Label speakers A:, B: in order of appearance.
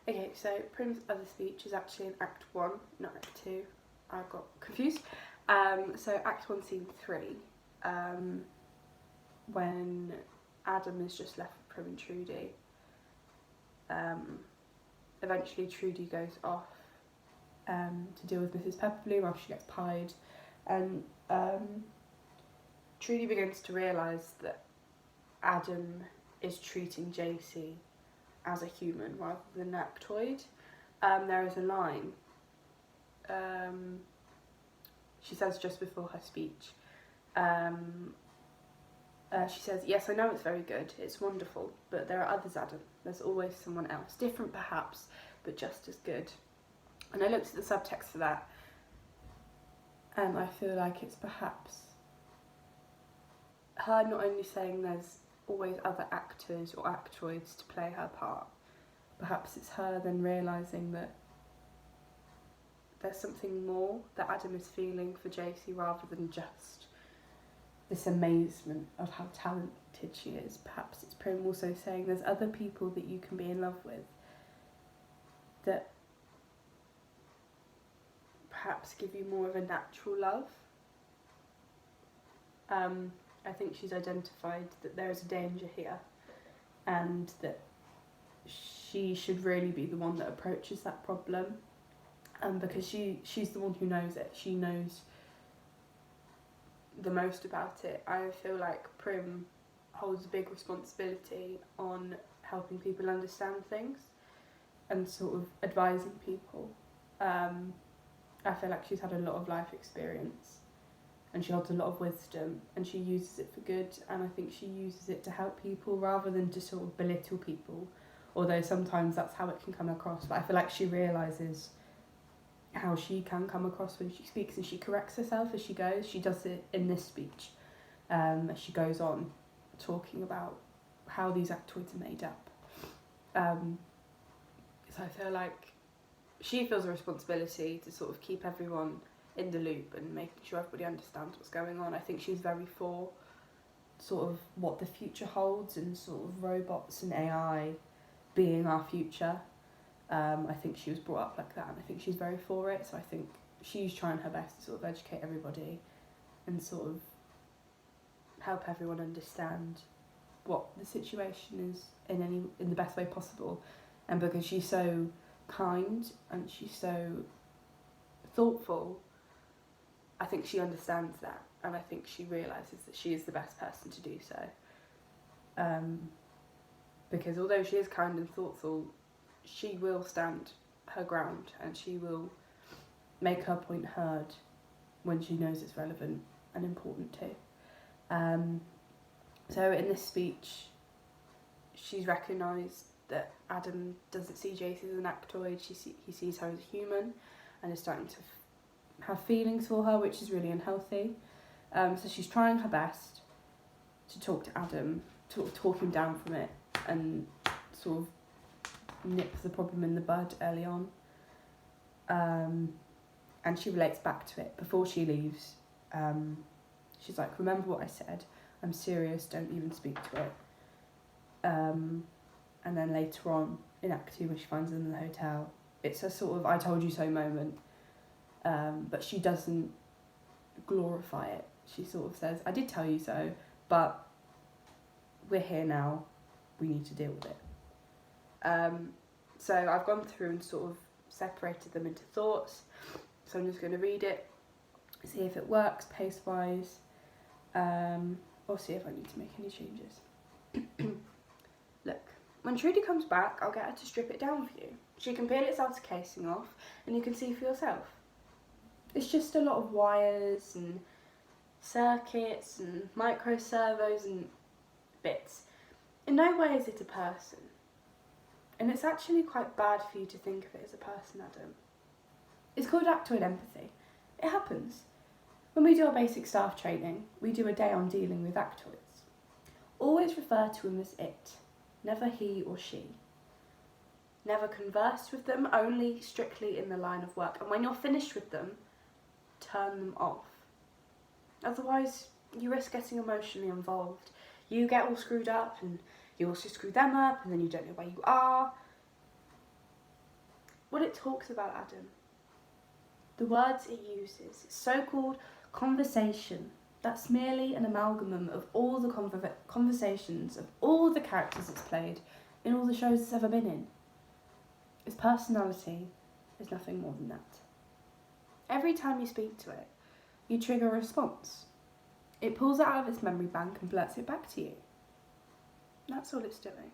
A: Okay, so Prim's other speech is actually in Act 1, not Act 2. I got confused. So Act 1, Scene 3, when Adam is just left with Prim and Trudy. Eventually Trudy goes off to deal with Mrs. Pepperbloom after she gets pied, and Trudy begins to realise that Adam is treating JC as a human rather than an actoid. There is a line she says just before her speech. She says, "Yes, I know it's very good, it's wonderful, but there are others, Adam. There's always someone else, different perhaps, but just as good." And I looked at the subtext for that, and I feel like it's perhaps her not only saying there's always other actors or actoids to play her part, perhaps it's her then realising that there's something more that Adam is feeling for JC rather than just this amazement of how talented she is. Perhaps it's Prim also saying there's other people that you can be in love with that perhaps give you more of a natural love. I think she's identified that there is a danger here and that she should really be the one that approaches that problem, because she's the one who knows it. She knows the most about it. I feel like Prim holds a big responsibility on helping people understand things and sort of advising people. I feel like she's had a lot of life experience and she holds a lot of wisdom and she uses it for good, and I think she uses it to help people rather than to sort of belittle people, although sometimes that's how it can come across. But I feel like she realises how she can come across when she speaks, and she corrects herself as she goes. She does it in this speech as she goes on talking about how these actoids are made up. So I feel like she feels a responsibility to sort of keep everyone in the loop and making sure everybody understands what's going on. I think she's very for sort of what the future holds and sort of robots and AI being our future. I think she was brought up like that, and I think she's very for it. So I think she's trying her best to sort of educate everybody and sort of help everyone understand what the situation is in the best way possible. And because she's so kind and she's so thoughtful, I think she understands that, and I think she realises that she is the best person to do so. Because although she is kind and thoughtful, she will stand her ground and she will make her point heard when she knows it's relevant and important too. So in this speech, she's recognised that Adam doesn't see JC as an actoid. He sees her as a human and is starting to have feelings for her, which is really unhealthy. So she's trying her best to talk to Adam, to talk him down from it and sort of nip the problem in the bud early on. And she relates back to it. Before she leaves, she's like, "Remember what I said, I'm serious, don't even speak to it." And then later on in Act 2, when she finds them in the hotel, it's a sort of "I told you so" moment, but she doesn't glorify it. She sort of says, "I did tell you so, but we're here now, we need to deal with it." So I've gone through and sort of separated them into thoughts, so I'm just going to read it, see if it works pace-wise, or see if I need to make any changes. Look, when Trudy comes back, I'll get her to strip it down for you. She can peel its outer casing off and you can see for yourself. It's just a lot of wires and circuits and micro servos and bits. In no way is it a person. And it's actually quite bad for you to think of it as a person, Adam. It's called actoid empathy. It happens. When we do our basic staff training, we do a day on dealing with actoids. Always refer to him as it, never he or she. Never converse with them, only strictly in the line of work. And when you're finished with them, turn them off. Otherwise, you risk getting emotionally involved. You get all screwed up and you also screw them up, and then you don't know where you are. it talks about Adam. The words it uses, its so-called conversation, that's merely an amalgam of all the conversations of all the characters it's played in all the shows it's ever been in. Its personality is nothing more than that. Every time you speak to it, you trigger a response. It pulls it out of its memory bank and blurts it back to you. That's all it's doing.